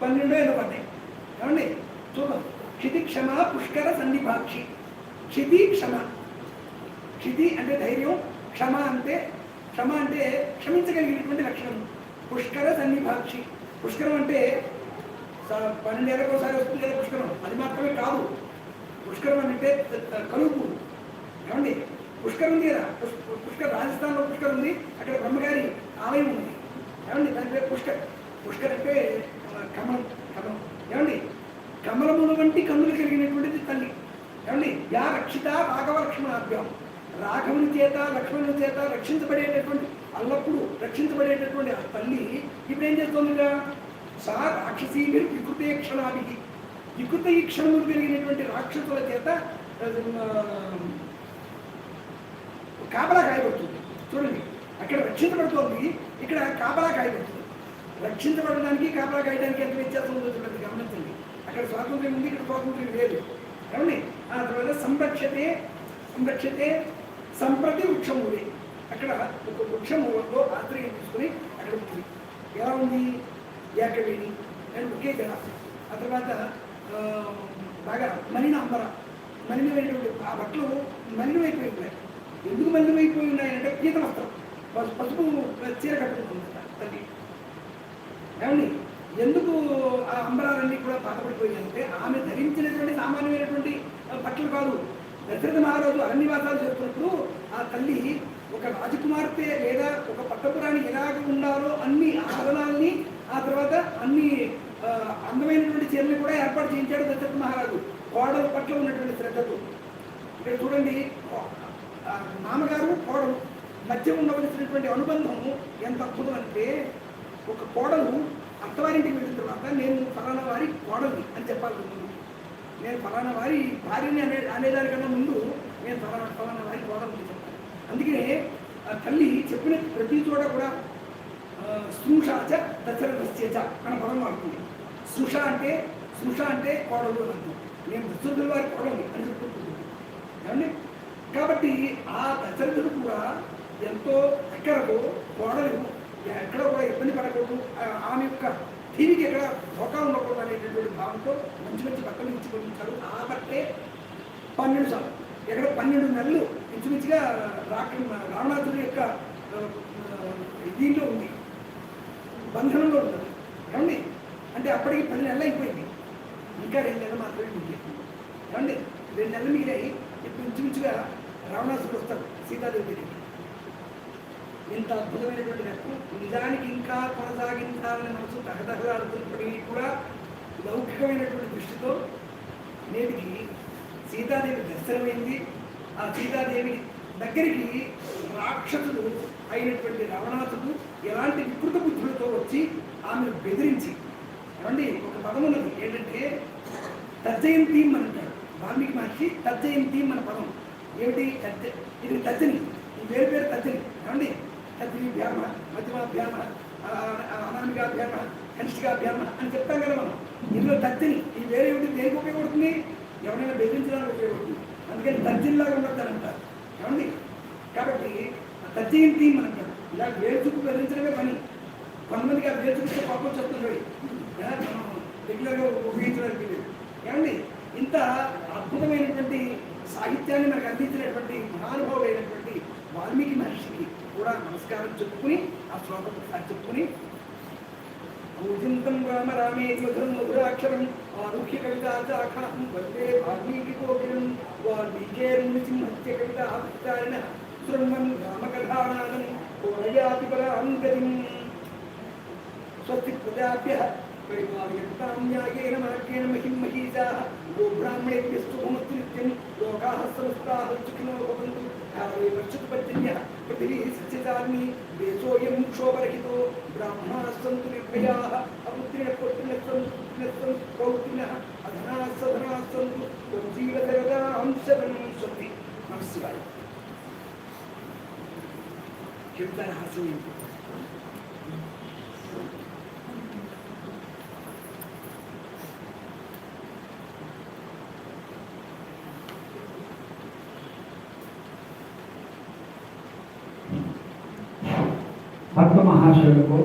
12 ఏదో పడ్డాయి. ఏమండి చూద్దాం. క్షితి క్షమ పుష్కర సన్నిభాక్షి. క్షితి క్షమ. క్షితి అంటే ధైర్యం, క్షమ అంటే క్షమించగలిగినటువంటి లక్షణం. పుష్కర సన్నిభాక్షి. పుష్కరం అంటే 12 ఏళ్ళకి ఒకసారి వస్తుంది కదా పుష్కరం, అది మాత్రమే కాదు. పుష్కరం అంటే కలుపు. ఏమండి పుష్కరం ఉంది కదా, పుష్కర్ రాజస్థాన్లో పుష్కర్ ఉంది, అక్కడ బ్రహ్మగారి ఆలయం ఉంది. ఏమండి దాని పేరు పుష్కర్. పుష్కర్ అంటే కమలం. ఏమండి కమలముల వంటి కన్నులు కలిగినటువంటిది తల్లి. ఏమండి యా రక్షిత రాఘవ లక్ష్మణాభ్యం. రాఘవుని చేత లక్ష్మణుని చేత రక్షించబడేటటువంటి, అల్లప్పుడు రక్షించబడేటటువంటి ఆ తల్లి ఇప్పుడు ఏం చేస్తుందిగా, సా రాక్షసీ వికృతే క్షణాభి. వికృత ఈ క్షణములు కలిగినటువంటి రాక్షసుల చేత కాపలా కాయబడుతుంది. చూడండి అక్కడ రక్షించబడుతోంది, ఇక్కడ కాపలా కాయబడుతుంది. రక్షించబడడానికి కాపలా కాయడానికి ఎంత వ్యత్యాసం ఉందో చూడండి, గమనించండి. అక్కడ స్వాతంత్ర్యం ఉంది, ఇక్కడ స్వాతంత్ర్యం లేదు. ఏమండి ఆ తర్వాత సంరక్షతే సంప్రతి వృక్షమూలే. అక్కడ ఒక వృక్షమూలంలో ఆశ్రయం తీసుకుని అక్కడ ఉంటుంది. ఎలా ఉంది, ఏకవేణి అండ్ ఒకే జల. ఆ తర్వాత బాగా మలిన అంబర, మలినమైనటువంటి ఆ బట్టలు మలినమైపోయి ఉన్నాయి. ఎందుకు మలినమైపోయి ఉన్నాయంటే పీత వస్త్రం, పసుపు చీర కట్టుకుంటుంది తల్లి. ఏమండి ఎందుకు ఆ అంబరాలన్నీ కూడా పాతపడిపోయాయంటే ఆమె ధరించినటువంటి సామాన్యమైనటువంటి బట్టలు కాదు. దశరథ మహారాజు అరణ్యవాసాలు చేస్తున్నప్పుడు ఆ తల్లి ఒక రాజకుమార్తె లేదా ఒక పట్టపురాణి ఎలాగ ఉండాలో అన్ని ఆభరణాలని, ఆ తర్వాత అన్ని అందమైనటువంటి చీరలు కూడా ఏర్పాటు చేయించాడు దశరథ మహారాజు కోడలు పట్ల ఉన్నటువంటి శ్రద్ధతో. ఇక్కడ చూడండి, మామగారు కోడలు మధ్య ఉండవలసినటువంటి అనుబంధం ఎంత అద్భుతం అంటే, ఒక కోడలు అత్తవారింటికి వెళ్ళిన తర్వాత నేను ఫలానా వారి కోడల్ని అని చెప్పాలి. నేను ఫలానా వారి భార్యని అనేదానికన్నా ముందు నేను ఫలానా వారి కోడల్ని చెప్పాలి. అందుకనే తల్లి చెప్పిన ప్రతి చోట కూడా స్పృషాచ దశరథస్యచ అన్న పదం వాడుతుంది. స్పృష అంటే కోడలు అని అర్థం. నేను దశరథుల వారి కోడల్ని అని చెప్పుకుంటుంది. ఏమండి కాబట్టి ఆ దశరథుడు కూడా ఎంతో దగ్గరతో కోడలు ఎక్కడ కూడా ఇబ్బంది పడకూడదు, ఆమె యొక్క టీవీకి ఎక్కడ ధోకా ఉండకూడదు అనేటటువంటి భావంతో మంచి బట్టలు ఇచ్చుకుంటారు. ఆ బట్టే 12 సార్లు ఎక్కడ 12 నెలలు ఇంచుమించుగా రావణాసుడి యొక్క దీంట్లో ఉంది, బంధనంలో ఉంటుంది. ఏమండి అంటే అప్పటికి 10 నెలలు అయిపోయింది, ఇంకా 2 నెలలు మాత్రమే మిగిలి. ఏమండి 2 నెలలు మిగిలాయి. ఇప్పుడు ఇంచుమించుగా రావణాసుడు వస్తాడు సీతాదేవి దగ్గరికి. ఇంత అద్భుతమైనటువంటి లెక్క నిజానికి ఇంకా కొనసాగించాలని మనసు తహతహలాడుతున్నప్పటికీ కూడా లౌకికమైనటువంటి దృష్టితో నేటికి సీతాదేవి దర్శనమైంది. ఆ సీతాదేవి దగ్గరికి రాక్షసుడు అయినటువంటి రావణాసుడు ఎలాంటి వికృత బుద్ధులతో వచ్చి ఆమెను బెదిరించి, ఏమండి ఒక పదం ఉన్నది ఏంటంటే తర్జయంతీం అని అంటాడు వాల్మీకి మహర్షి. తర్జయంతీం అనే పదం ఏమిటి, ఇది తర్జని, ఈ పేరు తర్జని. ఏమండి తద్దిభ్యామ, మధ్యమాభ్యామ, అనామికాభ్యామ, కనిష్ఠికాభ్యామ అని చెప్తాం కదా మనం. ఇందులో తర్జని ఈ వేరే ఏమిటి, దేనికి ఉపయోగపడుతుంది, ఎవరైనా బెదిరించడానికి ఉపయోగపడుతుంది. అందుకని తర్జనిలాగా ఉండద్దని అంటారు. ఏమండి కాబట్టి తర్జయంతి అని అంటారు. ఇలా వేర్చుకు బెదిరించడమే పని. కొంతమందికి ఆ వేర్చుకుంటే పాపం చెప్తుంది, మనం రెగ్యులర్గా ఉపయోగించడానికి లేదు. ఏమండి ఇంత అద్భుతమైనటువంటి సాహిత్యాన్ని మనకు అందించినటువంటి మహానుభావుడైనటువంటి వాల్మీకి మహర్షికి కూడా నమస్కారం చెప్పుకుని ఆ శ్లోకం చెప్పుకుని పూజింతం రామ రామే మధురం మధురాక్షరం ఆరుహ్య కవితాచాఖం వందే వాల్మీకి కోకిలం వాల్మీకేర్మునిసింహత్య కవిత ఆవిష్కారిణ శృణ్వన్ రామకథానాదం కోరయాతి పరాంగతిం స్వస్తి ప్రజాభ్యః పరిపాలయంతాం న్యాయేన మార్గేణ మహిం మహీషాః గోబ్రాహ్మణేభ్యస్తు భునస్తు నిత్యం లోకాః సమస్తాః సుఖినో భవంతు కాలే వర్షతు పర్జన్యః పృథివీ సస్యచారిణీ దేశోऽयं క్షోభరహితో బ్రాహ్మణాः సంతు నిర్భయాः అపుత్రిణः పుత్రిణः సంతు పౌత్రిణः అధనాः సధనాः సంతు త్వం జీవతరదాం శరణం స్వస్తి. నమస్కారం. చెప్తాను హాస్యం భక్త మహాశయులకు